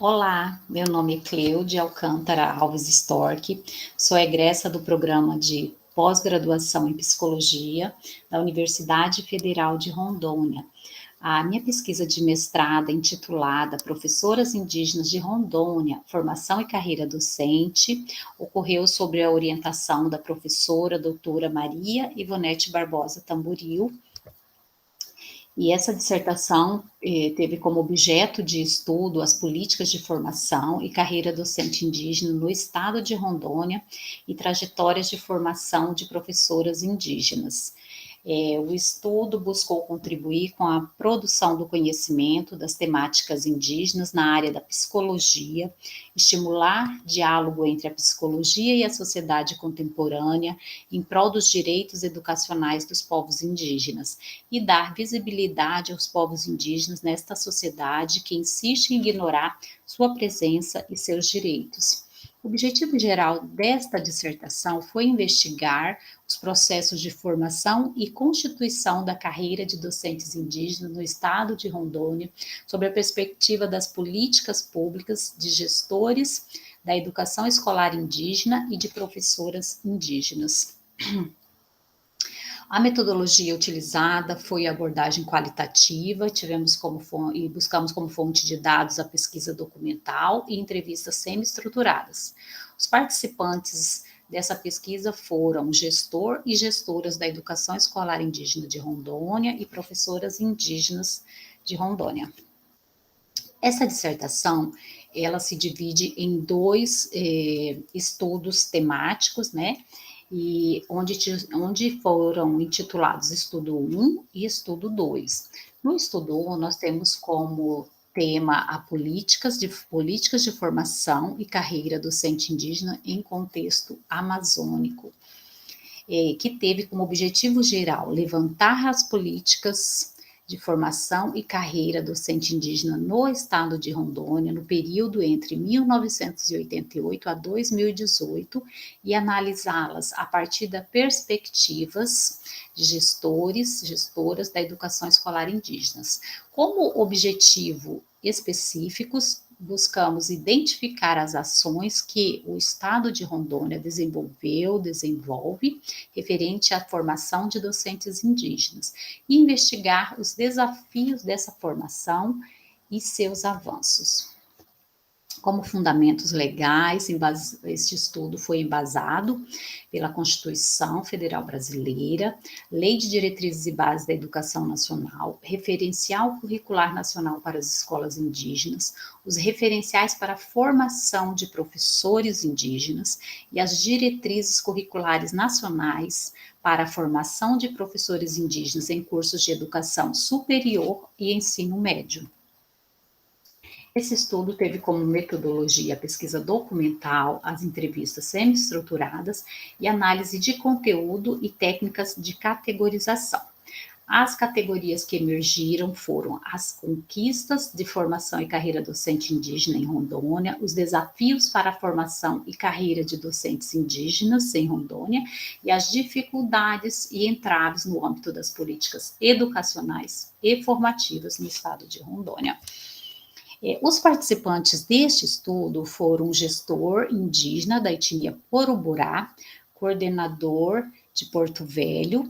Olá, meu nome é Cleude Alcântara Alves Storck, sou egressa do programa de pós-graduação em Psicologia da Universidade Federal de Rondônia. A minha pesquisa de mestrado é intitulada Professoras Indígenas de Rondônia, Formação e Carreira Docente, ocorreu sob a orientação da professora doutora Maria Ivonete Barbosa Tamboril, e essa dissertação teve como objeto de estudo as políticas de formação e carreira docente indígena no estado de Rondônia e trajetórias de formação de professoras indígenas. O estudo buscou contribuir com a produção do conhecimento das temáticas indígenas na área da psicologia, estimular diálogo entre a psicologia e a sociedade contemporânea em prol dos direitos educacionais dos povos indígenas e dar visibilidade aos povos indígenas nesta sociedade que insiste em ignorar sua presença e seus direitos. O objetivo geral desta dissertação foi investigar os processos de formação e constituição da carreira de docentes indígenas no estado de Rondônia, sob a perspectiva das políticas públicas de gestores da educação escolar indígena e de professoras indígenas. A metodologia utilizada foi a abordagem qualitativa, e buscamos como fonte de dados a pesquisa documental e entrevistas semi-estruturadas. Os participantes dessa pesquisa foram gestor e gestoras da educação escolar indígena de Rondônia e professoras indígenas de Rondônia. Essa dissertação, ela se divide em dois estudos temáticos, né? E onde foram intitulados Estudo 1 e Estudo 2. No Estudo 1, nós temos como tema a políticas de formação e carreira docente indígena em contexto amazônico, que teve como objetivo geral levantar as políticas de formação e carreira docente indígena no estado de Rondônia no período entre 1988 a 2018 e analisá-las a partir das perspectivas de gestoras da educação escolar indígenas. Como objetivo específicos, buscamos identificar as ações que o estado de Rondônia desenvolve referente à formação de docentes indígenas e investigar os desafios dessa formação e seus avanços. Como fundamentos legais, este estudo foi embasado pela Constituição Federal Brasileira, Lei de Diretrizes e Bases da Educação Nacional, Referencial Curricular Nacional para as Escolas Indígenas, os referenciais para a formação de professores indígenas e as diretrizes curriculares nacionais para a formação de professores indígenas em cursos de educação superior e ensino médio. Esse estudo teve como metodologia a pesquisa documental, as entrevistas semi-estruturadas e análise de conteúdo e técnicas de categorização. As categorias que emergiram foram as conquistas de formação e carreira docente indígena em Rondônia, os desafios para a formação e carreira de docentes indígenas em Rondônia e as dificuldades e entraves no âmbito das políticas educacionais e formativas no estado de Rondônia. Os participantes deste estudo foram um gestor indígena da etnia Poruburá, coordenador de Porto Velho,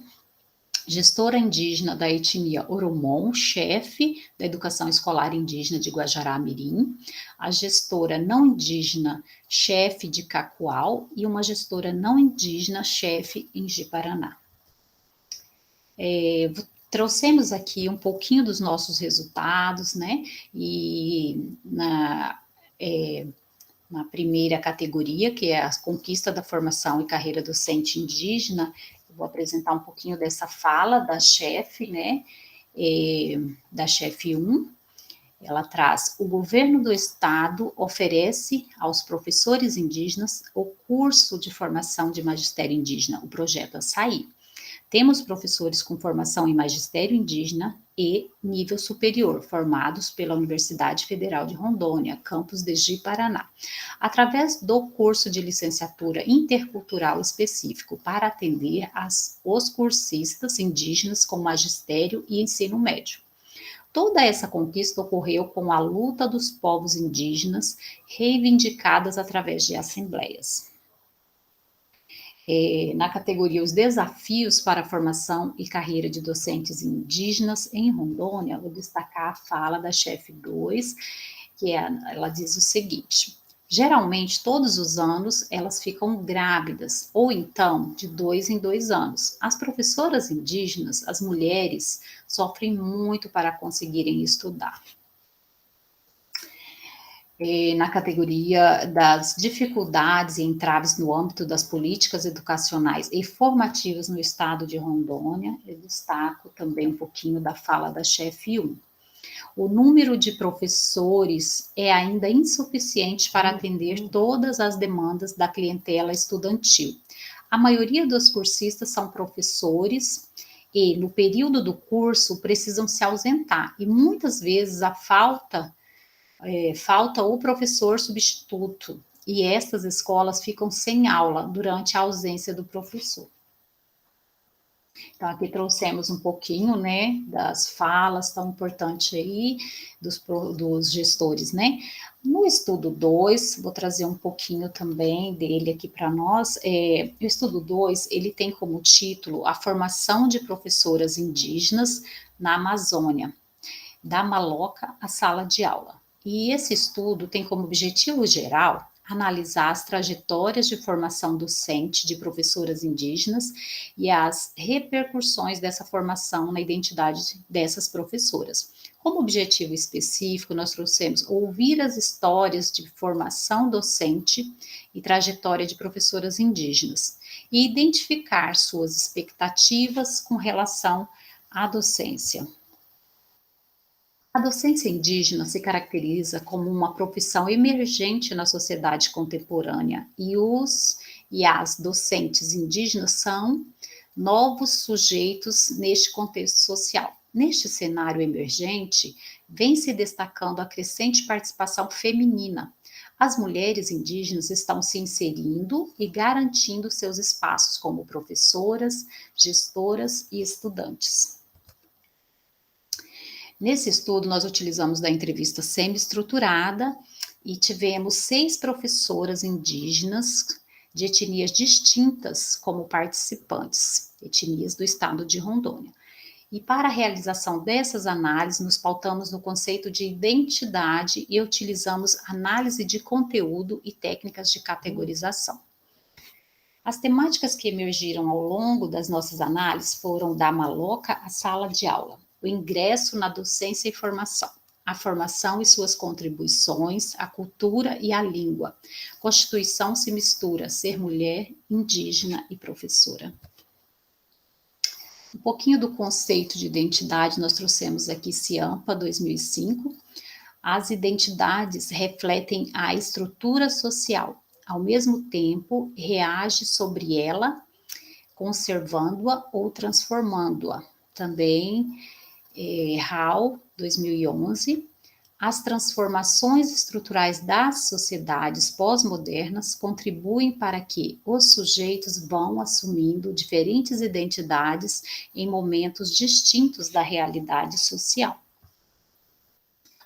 gestora indígena da etnia Oromon, chefe da educação escolar indígena de Guajará-Mirim, a gestora não indígena, chefe de Cacoal, e uma gestora não indígena, chefe em Ji-Paraná. Trouxemos aqui um pouquinho dos nossos resultados, né? E na primeira categoria, que é a conquista da formação e carreira docente indígena, eu vou apresentar um pouquinho dessa fala da chefe, né? Da chefe 1. Ela traz: o governo do estado oferece aos professores indígenas o curso de formação de magistério indígena, o projeto Açaí. Temos professores com formação em magistério indígena e nível superior, formados pela Universidade Federal de Rondônia, campus de Ji-Paraná, através do curso de licenciatura intercultural específico para atender os cursistas indígenas com magistério e ensino médio. Toda essa conquista ocorreu com a luta dos povos indígenas, reivindicadas através de assembleias. Na categoria Os Desafios para a Formação e Carreira de Docentes Indígenas em Rondônia, vou destacar a fala da chefe 2, ela diz o seguinte: geralmente, todos os anos, elas ficam grávidas, ou então de 2 em 2 anos. As professoras indígenas, as mulheres, sofrem muito para conseguirem estudar. Na categoria das dificuldades e entraves no âmbito das políticas educacionais e formativas no estado de Rondônia, eu destaco também um pouquinho da fala da chefe 1. O número de professores é ainda insuficiente para atender todas as demandas da clientela estudantil. A maioria dos cursistas são professores e, no período do curso, precisam se ausentar. E muitas vezes falta o professor substituto. E estas escolas ficam sem aula durante a ausência do professor. Então, aqui trouxemos um pouquinho, né, das falas tão importantes aí dos gestores, né. No estudo 2, vou trazer um pouquinho também dele aqui para nós. O estudo 2, ele tem como título A Formação de Professoras Indígenas na Amazônia, da maloca à sala de aula. E esse estudo tem como objetivo geral analisar as trajetórias de formação docente de professoras indígenas e as repercussões dessa formação na identidade dessas professoras. Como objetivo específico, nós trouxemos ouvir as histórias de formação docente e trajetória de professoras indígenas e identificar suas expectativas com relação à docência. A docência indígena se caracteriza como uma profissão emergente na sociedade contemporânea e os e as docentes indígenas são novos sujeitos neste contexto social. Neste cenário emergente, vem se destacando a crescente participação feminina. As mulheres indígenas estão se inserindo e garantindo seus espaços como professoras, gestoras e estudantes. Nesse estudo, nós utilizamos da entrevista semi-estruturada e tivemos 6 professoras indígenas de etnias distintas como participantes, etnias do estado de Rondônia. E para a realização dessas análises, nos pautamos no conceito de identidade e utilizamos análise de conteúdo e técnicas de categorização. As temáticas que emergiram ao longo das nossas análises foram da maloca à sala de aula, o ingresso na docência e formação, a formação e suas contribuições, a cultura e a língua. Constituição se mistura, ser mulher, indígena e professora. Um pouquinho do conceito de identidade nós trouxemos aqui CIAMPA 2005. As identidades refletem a estrutura social, ao mesmo tempo reage sobre ela, conservando-a ou transformando-a. Também Hall, 2011, as transformações estruturais das sociedades pós-modernas contribuem para que os sujeitos vão assumindo diferentes identidades em momentos distintos da realidade social.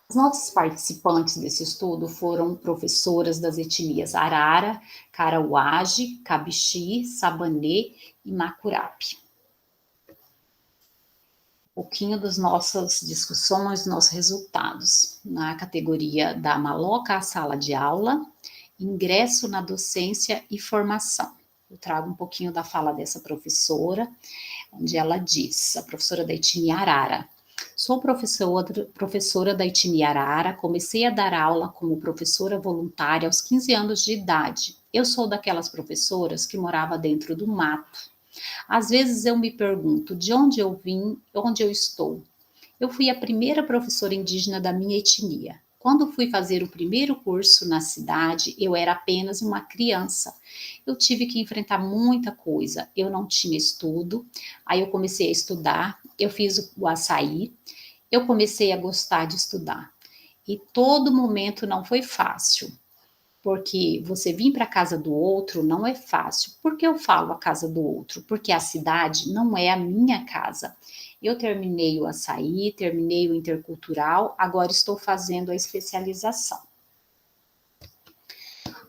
As nossas participantes desse estudo foram professoras das etnias Arara, Carauage, Cabixi, Sabanê e Macurape. Um pouquinho das nossas discussões, nossos resultados. Na categoria da maloca à sala de aula, ingresso na docência e formação. Eu trago um pouquinho da fala dessa professora, onde ela diz, a professora da etnia Arara: sou professora da etnia Arara, comecei a dar aula como professora voluntária aos 15 anos de idade. Eu sou daquelas professoras que morava dentro do mato. Às vezes eu me pergunto de onde eu vim, onde eu estou. Eu fui a primeira professora indígena da minha etnia. Quando fui fazer o primeiro curso na cidade, eu era apenas uma criança. Eu tive que enfrentar muita coisa. Eu não tinha estudo, aí eu comecei a estudar, eu fiz o açaí, eu comecei a gostar de estudar. E todo momento não foi fácil. Porque você vir para a casa do outro não é fácil. Por que eu falo a casa do outro? Porque a cidade não é a minha casa. Eu terminei o açaí, terminei o intercultural, agora estou fazendo a especialização.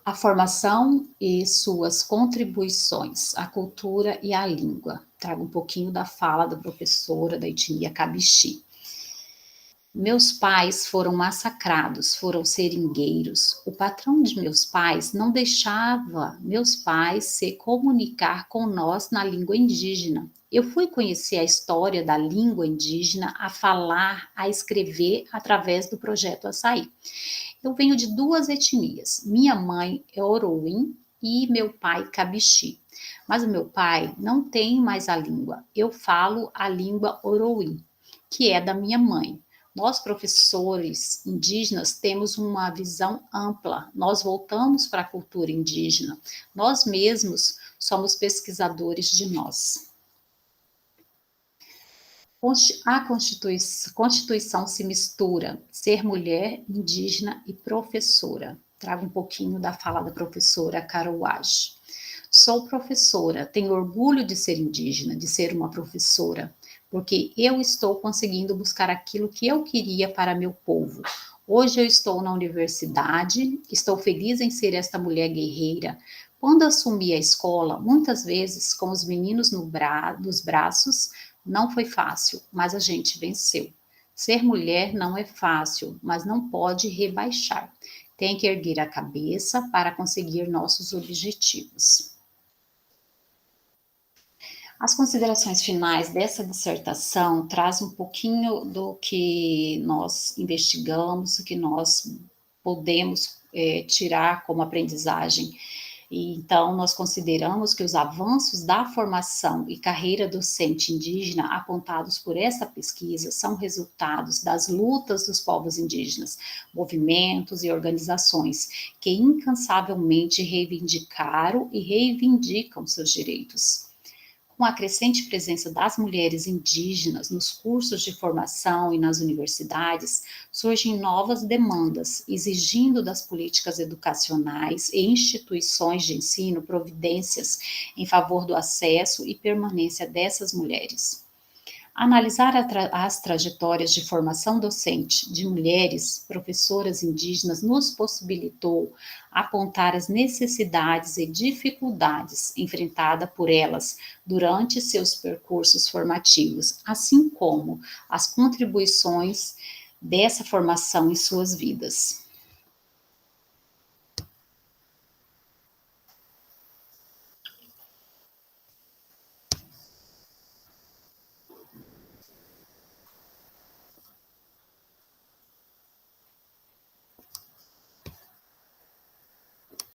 A formação e suas contribuições à cultura e à língua. Trago um pouquinho da fala da professora da etnia Cabixi. Meus pais foram massacrados, foram seringueiros. O patrão de meus pais não deixava meus pais se comunicar com nós na língua indígena. Eu fui conhecer a história da língua indígena, a falar, a escrever através do projeto Açaí. Eu venho de duas etnias. Minha mãe é Orowin e meu pai Cabixi. Mas o meu pai não tem mais a língua. Eu falo a língua Orowin, que é da minha mãe. Nós, professores indígenas, temos uma visão ampla. Nós voltamos para a cultura indígena. Nós mesmos somos pesquisadores de nós. A Constituição se mistura ser mulher, indígena e professora. Trago um pouquinho da fala da professora Carolage. Sou professora, tenho orgulho de ser indígena, de ser uma professora, porque eu estou conseguindo buscar aquilo que eu queria para meu povo. Hoje eu estou na universidade, estou feliz em ser esta mulher guerreira. Quando assumi a escola, muitas vezes com os meninos nos braços, não foi fácil, mas a gente venceu. Ser mulher não é fácil, mas não pode rebaixar. Tem que erguer a cabeça para conseguir nossos objetivos. As considerações finais dessa dissertação trazem um pouquinho do que nós investigamos, o que nós podemos tirar como aprendizagem. E, então, nós consideramos que os avanços da formação e carreira docente indígena apontados por essa pesquisa são resultados das lutas dos povos indígenas, movimentos e organizações que incansavelmente reivindicaram e reivindicam seus direitos. Com a crescente presença das mulheres indígenas nos cursos de formação e nas universidades, surgem novas demandas, exigindo das políticas educacionais e instituições de ensino providências em favor do acesso e permanência dessas mulheres. Analisar as trajetórias de formação docente de mulheres professoras indígenas nos possibilitou apontar as necessidades e dificuldades enfrentadas por elas durante seus percursos formativos, assim como as contribuições dessa formação em suas vidas.